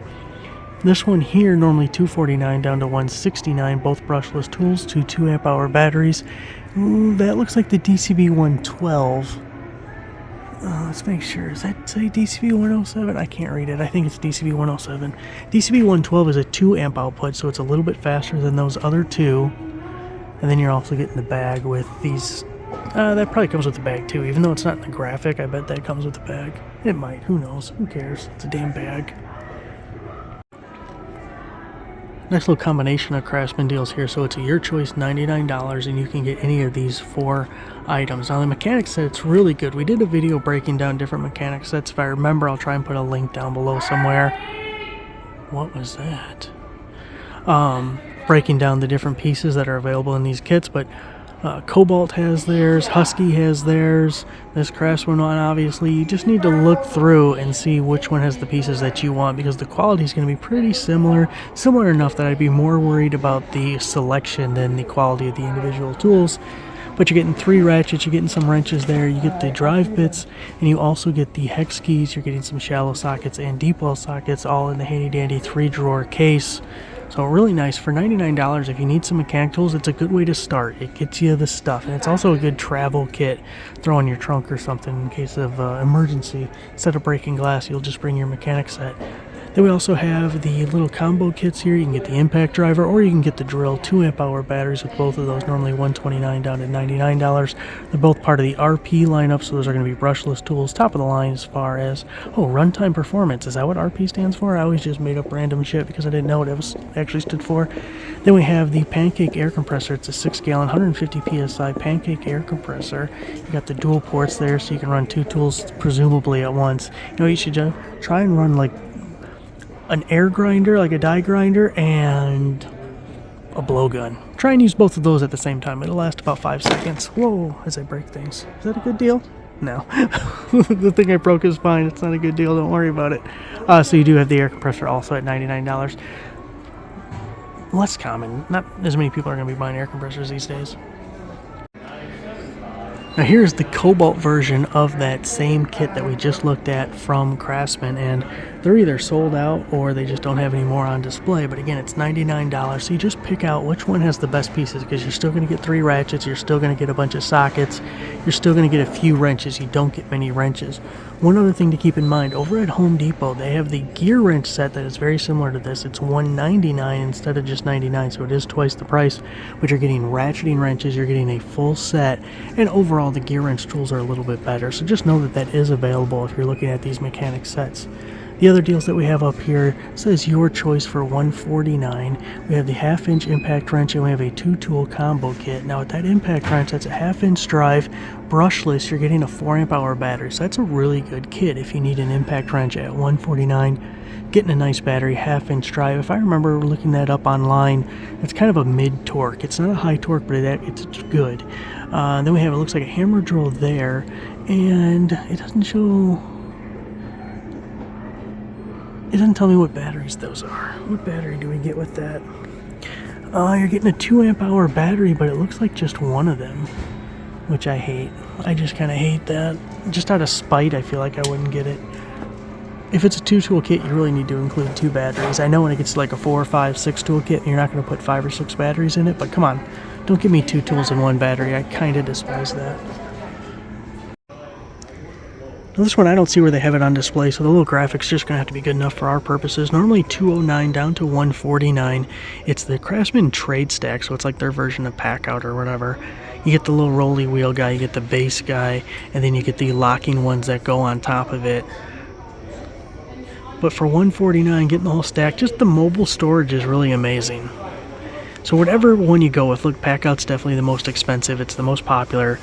This one here, normally $249 down to $169, both brushless tools, 2 amp hour batteries. Ooh, that looks like the DCB 112. Let's make sure. Does that say DCB 107? I can't read it. I think it's DCB 107. DCB 112 is a 2 amp output, so it's a little bit faster than those other 2. And then you're also getting the bag with these. That probably comes with the bag too, even though it's not in the graphic. I bet that comes with the bag. It might. Who knows? Who cares? It's a damn bag. Nice little combination of Craftsman deals here. So it's a your choice, $99, and you can get any of these 4 items. Now the mechanic set, it's really good. We did a video breaking down different mechanic sets. If I remember, I'll try and put a link down below somewhere. What was that? Breaking down the different pieces that are available in these kits, but Kobalt has theirs, Husky has theirs, this Craftsman one, obviously. You just need to look through and see which one has the pieces that you want, because the quality is going to be pretty similar enough that I'd be more worried about the selection than the quality of the individual tools. But you're getting 3 ratchets, you're getting some wrenches there, you get the drive bits, and you also get the hex keys. You're getting some shallow sockets and deep well sockets, all in the handy dandy 3-drawer case. So really nice. For $99, if you need some mechanic tools, it's a good way to start. It gets you the stuff, and it's also a good travel kit. Throw in your trunk or something in case of emergency. Instead of breaking glass, you'll just bring your mechanic set. Then we also have the little combo kits here. You can get the impact driver, or you can get the drill, 2 amp hour batteries with both of those, normally $129 down to $99. They're both part of the RP lineup, so those are going to be brushless tools, top of the line as far as, runtime performance. Is that what RP stands for? I always just made up random shit because I didn't know what it was actually stood for. Then we have the pancake air compressor. It's a 6-gallon, 150 PSI pancake air compressor. You got the dual ports there, so you can run 2 tools presumably at once. You should try and run like an air grinder, like a die grinder, and a blowgun. Try and use both of those at the same time. It'll last about 5 seconds. Whoa, as I break things. Is that a good deal? No. The thing I broke is fine. It's not a good deal. Don't worry about it. So you do have the air compressor also at $99. Less common. Not as many people are going to be buying air compressors these days. Now here's the Kobalt version of that same kit that we just looked at from Craftsman, and they're either sold out or they just don't have any more on display. But again, it's $99, so you just pick out which one has the best pieces, because you're still going to get 3 ratchets, you're still going to get a bunch of sockets, you're still going to get a few wrenches. You don't get many wrenches. One other thing to keep in mind, over at Home Depot, they have the gear wrench set that is very similar to this. It's $199 instead of just $99, so it is twice the price, but you're getting ratcheting wrenches, you're getting a full set, and overall the gear wrench tools are a little bit better. So just know that that is available if you're looking at these mechanic sets. The other deals that we have up here says your choice for $149. We have the 1/2-inch impact wrench, and we have a 2-tool combo kit. Now with that impact wrench, that's a 1/2-inch drive, brushless. You're getting a 4-amp-hour battery, so that's a really good kit if you need an impact wrench at $149. Getting a nice battery, 1/2-inch drive. If I remember looking that up online, it's kind of a mid torque. It's not a high torque, but it's good. Then we have, it looks like a hammer drill there, and it doesn't show. It doesn't tell me what batteries those are. What battery do we get with that? You're getting a 2-amp-hour battery, but it looks like just one of them, which I hate. I just kind of hate that. Just out of spite, I feel like I wouldn't get it. If it's a 2-tool kit, you really need to include 2 batteries. I know when it gets to like a 4, 5, 6-tool kit, you're not going to put 5 or 6 batteries in it, but come on. Don't give me 2 tools and 1 battery. I kind of despise that. Now this one, I don't see where they have it on display, so the little graphic's just going to have to be good enough for our purposes. Normally $209 down to $149. It's the Craftsman Tradestack, so it's like their version of Packout or whatever. You get the little rolly wheel guy, you get the base guy, and then you get the locking ones that go on top of it. But for $149, getting the whole stack, just the mobile storage is really amazing. So whatever one you go with, look, Packout's definitely the most expensive. It's the most popular.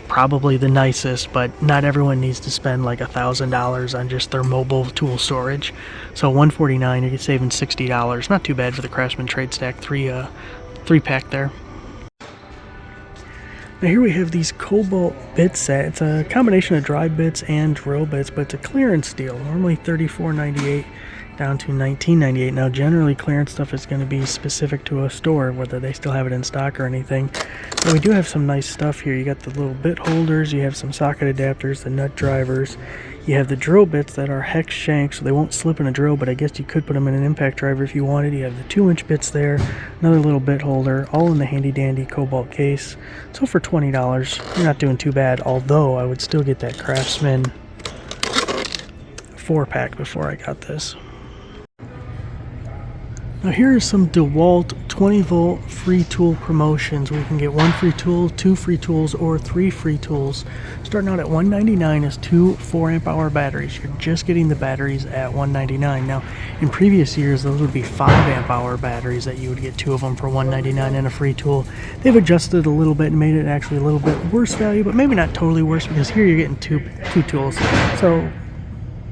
Probably the nicest, but not everyone needs to spend like $1,000 on just their mobile tool storage. So $149, you're saving $60. Not too bad for the Craftsman Tradestack 3-pack there. Now here we have these Kobalt Bit Set. It's a combination of dry bits and drill bits, but it's a clearance deal. Normally $34.98 down to $19.98. Now generally clearance stuff is going to be specific to a store, whether they still have it in stock or anything. But we do have some nice stuff here. You got the little bit holders, you have some socket adapters, the nut drivers, you have the drill bits that are hex shanks, so they won't slip in a drill, but I guess you could put them in an impact driver if you wanted. You have the 2-inch bits there, another little bit holder, all in the handy dandy Kobalt case. So for $20, you're not doing too bad, although I would still get that Craftsman 4-pack before I got this. Now here are some DeWalt 20-volt free tool promotions where you can get 1 free tool, 2 free tools, or 3 free tools. Starting out at $199 is 2 4-amp-hour batteries. You're just getting the batteries at $199. Now in previous years those would be 5-amp-hour batteries that you would get 2 of them for $199 and a free tool. They've adjusted a little bit and made it actually a little bit worse value, but maybe not totally worse, because here you're getting two tools. So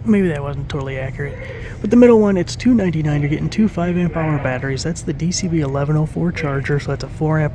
maybe that wasn't totally accurate. But the middle one, it's $299. You're getting 2 5-amp-hour batteries. That's the DCB 1104 charger, so that's a 4-amp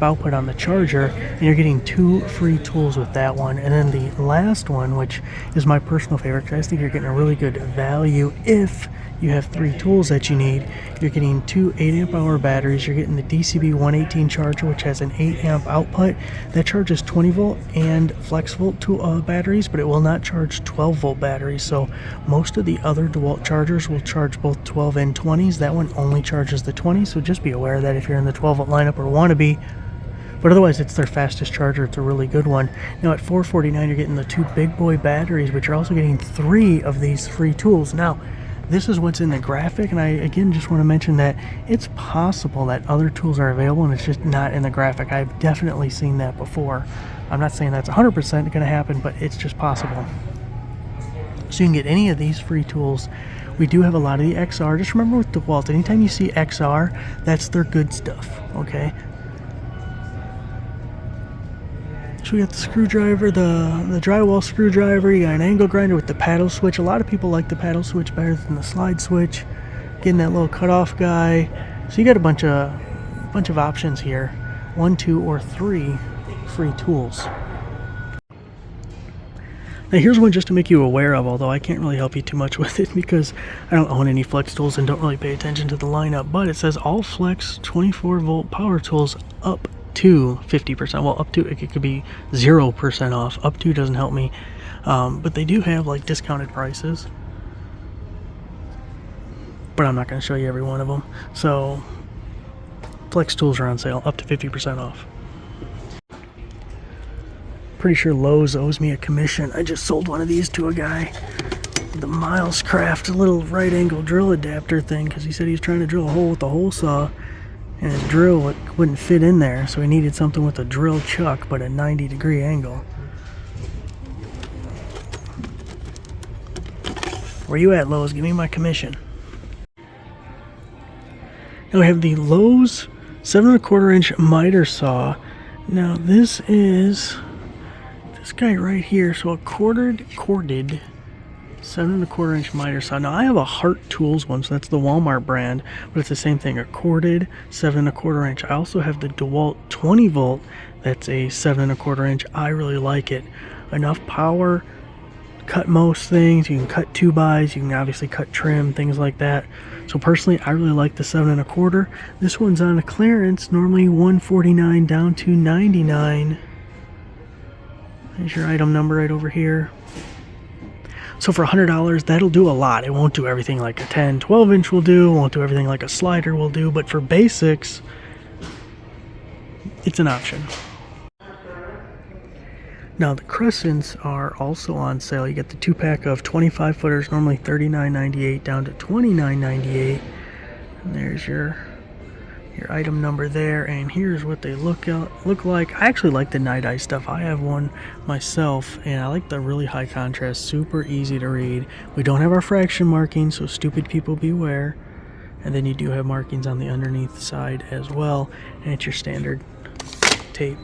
output on the charger, and you're getting 2 free tools with that one. And then the last one, which is my personal favorite, because I think you're getting a really good value if you have 3 tools that you need. You're getting 2 8-amp-hour batteries. You're getting the DCB 118 charger, which has an 8-amp output. That charges 20-volt and flex-volt batteries, but it will not charge 12-volt batteries. So most of the other DeWalt chargers will charge both 12 and 20s. That one only charges the 20, so just be aware of that if you're in the 12-volt lineup or want to be. But otherwise, it's their fastest charger. It's a really good one. Now at $449, you're getting the 2 big boy batteries, but you're also getting 3 of these free tools. Now, this is what's in the graphic, and I again just want to mention that it's possible that other tools are available and it's just not in the graphic. I've definitely seen that before. I'm not saying that's 100% going to happen, but it's just possible. So you can get any of these free tools. We do have a lot of the XR. Just remember with DeWalt, anytime you see XR, that's their good stuff, okay? So we got the screwdriver, the drywall screwdriver, you got an angle grinder with the paddle switch. A lot of people like the paddle switch better than the slide switch. Getting that little cutoff guy. So you got a bunch of options here. 1, 2, or 3 free tools. Now here's one just to make you aware of, although I can't really help you too much with it because I don't own any flex tools and don't really pay attention to the lineup, but it says all flex 24-volt power tools up to 50%. Well, up to, it could be 0% off. Up to doesn't help me. But they do have like discounted prices. But I'm not going to show you every one of them. So flex tools are on sale up to 50% off. Pretty sure Lowe's owes me a commission. I just sold one of these to a guy. The Miles Craft little right angle drill adapter thing, because he said he was trying to drill a hole with the hole saw and his drill wouldn't fit in there, so he needed something with a drill chuck but a 90-degree angle. Where you at, Lowe's? Give me my commission. Now we have the Lowe's 7 1/4 inch miter saw. Now this is this guy right here, so a corded 7 1/4 inch miter saw. Now I have a Hart Tools one, so that's the Walmart brand, but it's the same thing, a corded 7 1/4 inch. I also have the DeWalt 20 volt, that's a 7 1/4 inch. I really like it. Enough power, cut most things. You can cut 2x, you can obviously cut trim, things like that. So personally, I really like the 7 1/4. This one's on a clearance, normally $149 down to $99. There's your item number right over here. So for $100, that'll do a lot. It won't do everything like a 10, 12 inch will do, won't do everything like a slider will do, but for basics, it's an option. Now the Crescents are also on sale. You get the 2-pack of 25 footers, normally $39.98 down to $29.98. And there's your item number there, and here's what they look like. I actually like the Night Eye stuff. I have one myself, and I like the really high contrast, super easy to read. We don't have our fraction markings, so stupid people beware. And then you do have markings on the underneath side as well, and it's your standard tape.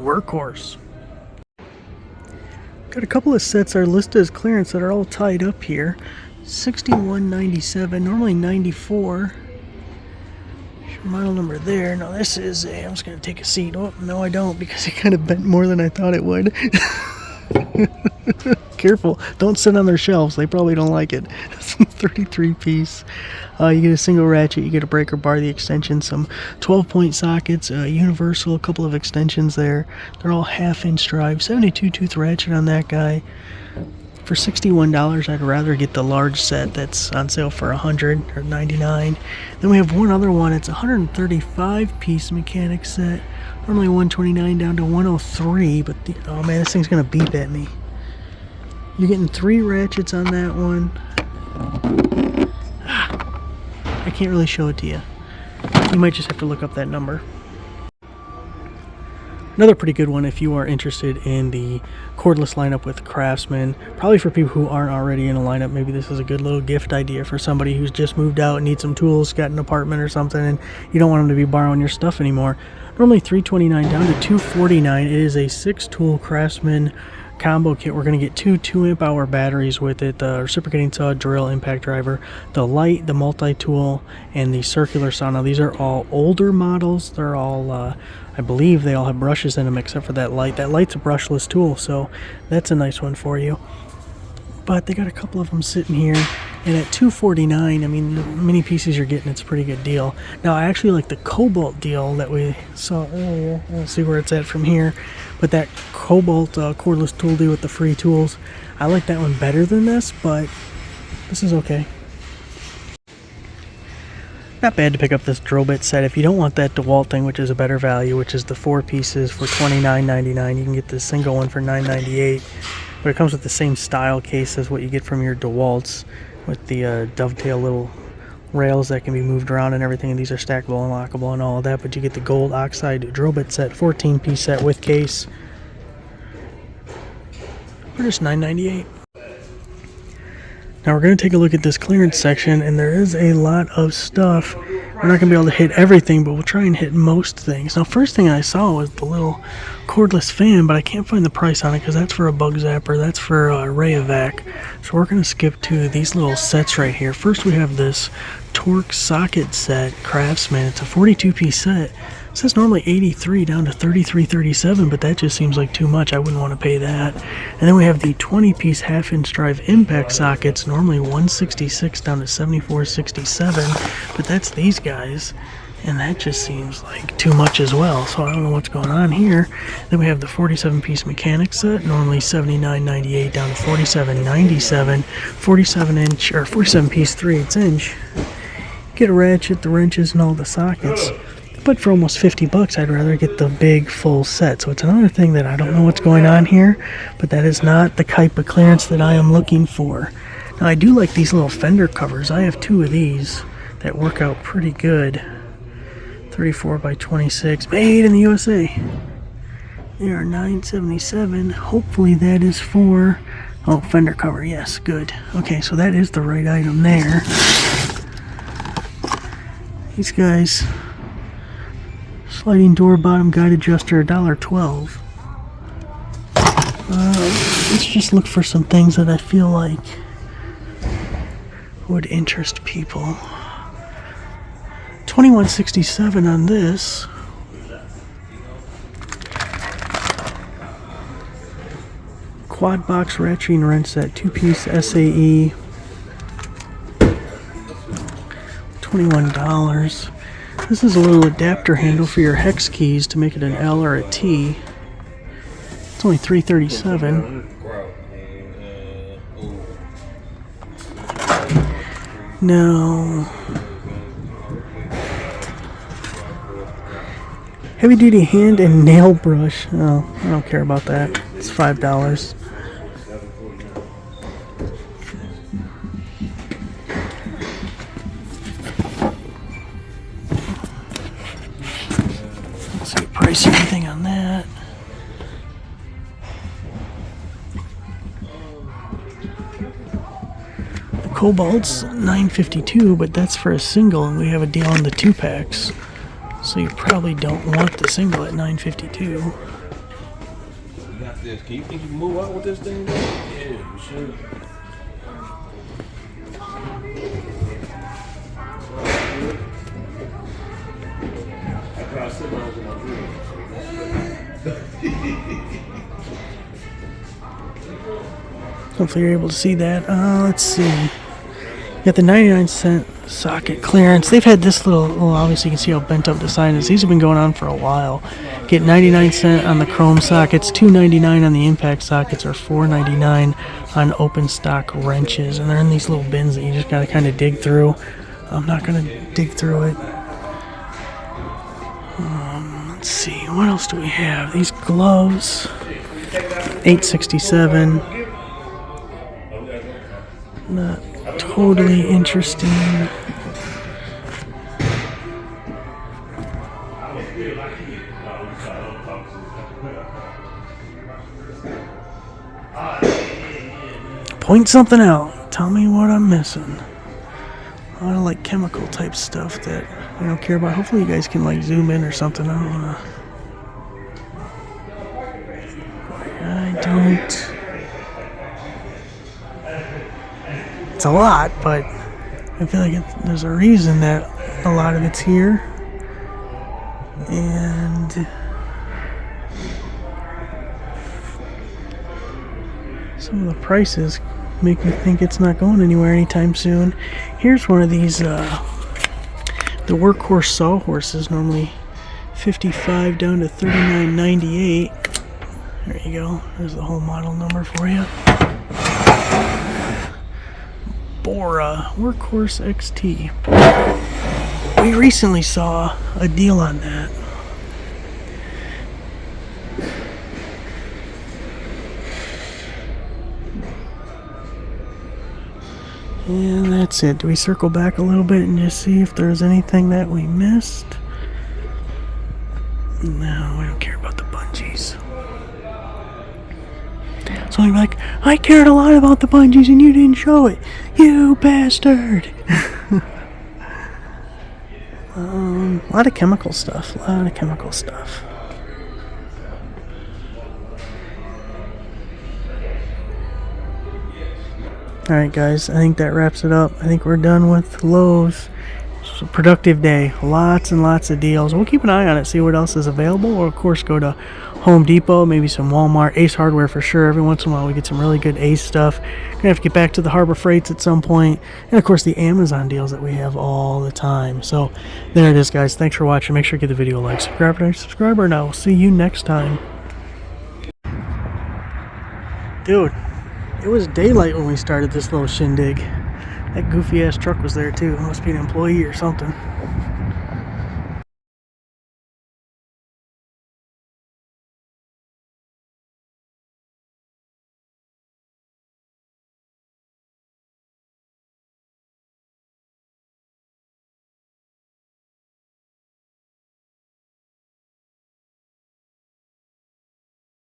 Workhorse. Got a couple of sets that are listed as clearance that are all tied up here. $61.97, normally $94. Your model number there. Now this is I'm just going to take a seat. Oh, no I don't, because it kind of bent more than I thought it would. Careful, don't sit on their shelves, they probably don't like it. It's a 33 piece. You get a single ratchet, you get a breaker bar, the extension, some 12-point sockets, universal, a couple of extensions there. They're all 1/2 inch drive, 72 tooth ratchet on that guy. For $61, I'd rather get the large set that's on sale for $100 or $99. Then we have one other one. It's a 135 piece mechanic set. Normally $129 down to $103, but oh man, this thing's gonna beep at me. You're getting 3 ratchets on that one. I can't really show it to you. You might just have to look up that number. Another pretty good one if you are interested in the cordless lineup with Craftsman. Probably for people who aren't already in a lineup, maybe this is a good little gift idea for somebody who's just moved out and needs some tools, got an apartment or something, and you don't want them to be borrowing your stuff anymore. Normally $329 down to $249. It is a 6-tool Craftsman Combo Kit. We're going to get 2 2-amp-hour batteries with it, the reciprocating saw, drill, impact driver, the light, the multi-tool, and the circular saw. Now these are all older models. They're all, I believe they all have brushes in them except for that light. That light's a brushless tool, so that's a nice one for you. But they got a couple of them sitting here, and at $249, I mean, the many pieces you're getting, it's a pretty good deal. Now, I actually like the Kobalt deal that we saw earlier. I'll see where it's at from here. But that Kobalt cordless tool deal with the free tools, I like that one better than this, but this is okay. Not bad to pick up this drill bit set. If you don't want that DeWalt thing, which is a better value, which is the 4 pieces for $29.99, you can get the single one for $9.98. But it comes with the same style case as what you get from your DeWalts, with the dovetail little rails that can be moved around and everything, and these are stackable and lockable and all of that. But you get the gold oxide drill bit set, 14-piece set with case for just $9.98. Now we're going to take a look at this clearance section, and there is a lot of stuff. We're not going to be able to hit everything, but we'll try and hit most things. Now, first thing I saw was the little cordless fan, but I can't find the price on it because that's for a bug zapper. That's for a Rayovac. So we're going to skip to these little sets right here. First, we have this torque socket set, Craftsman. It's a 42-piece set. It says normally $83 down to $33.37, but that just seems like too much. I wouldn't want to pay that. And then we have the 20-piece 1/2 inch drive impact sockets, normally $166 down to $74.67, but that's these guys, and that just seems like too much as well. So I don't know what's going on here. Then we have the 47-piece mechanic set, normally $79.98 down to $47.97, 47-inch or 47-piece 3/8 inch. Get a ratchet, the wrenches, and all the sockets. But for almost 50 bucks, I'd rather get the big full set. So it's another thing that I don't know what's going on here, but that is not the type of clearance that I am looking for. Now I do like these little fender covers. I have 2 of these that work out pretty good. 34 by 26, made in the USA. They are $9.77. Hopefully that is for, oh, fender cover, yes, good. Okay, so that is the right item there. These guys, sliding door bottom guide adjuster, $1.12. Let's just look for some things that I feel like would interest people. $21.67 on this. Quad box ratcheting wrench set, 2-piece SAE. $21. This is a little adapter handle for your hex keys to make it an L or a T. It's only $3.37. No. Heavy duty hand and nail brush. Oh, I don't care about that. It's $5. Let's see, price anything on that. The Kobalt's $9.52, but that's for a single, and we have a deal on the 2-packs. So you probably don't want the single at $9.52. You got this. Can you think you can move out with this thing? Yeah, you should. Hopefully you're able to see that. Let's see. You got the 99-cent socket clearance. They've had this little, obviously you can see how bent up the sign is. These have been going on for a while. Get 99-cent on the chrome sockets, $2.99 on the impact sockets, or $4.99 on open stock wrenches. And they're in these little bins that you just gotta kind of dig through. I'm not gonna dig through it. Let's see, what else do we have? These gloves, $8.67. Not totally interesting. Point something out. Tell me what I'm missing. A lot of like chemical type stuff that I don't care about. Hopefully you guys can like zoom in or something. I don't. It's a lot, but I feel like there's a reason that a lot of it's here. And some of the prices make me think it's not going anywhere anytime soon. Here's one of these, the Workhorse Saw Horses, normally $55 down to $39.98. There you go. There's the whole model number for you. Bora Workhorse XT. We recently saw a deal on that. And that's it. Do we circle back a little bit and just see if there's anything that we missed? No, we don't care about the bungees. So I'm like, I cared a lot about the bungees and you didn't show it. You bastard. A lot of chemical stuff. Alright guys, I think that wraps it up. I think we're done with Lowe's. It's a productive day. Lots and lots of deals. We'll keep an eye on it, see what else is available. Or of course go to Home Depot, maybe some Walmart, Ace Hardware for sure. Every once in a while we get some really good Ace stuff. Gonna have to get back to the Harbor Freights at some point. And of course the Amazon deals that we have all the time. So there it is guys. Thanks for watching. Make sure to give the video a like, subscribe, and I'll see you next time. Dude, it was daylight when we started this little shindig. That goofy ass truck was there too. It must be an employee or something.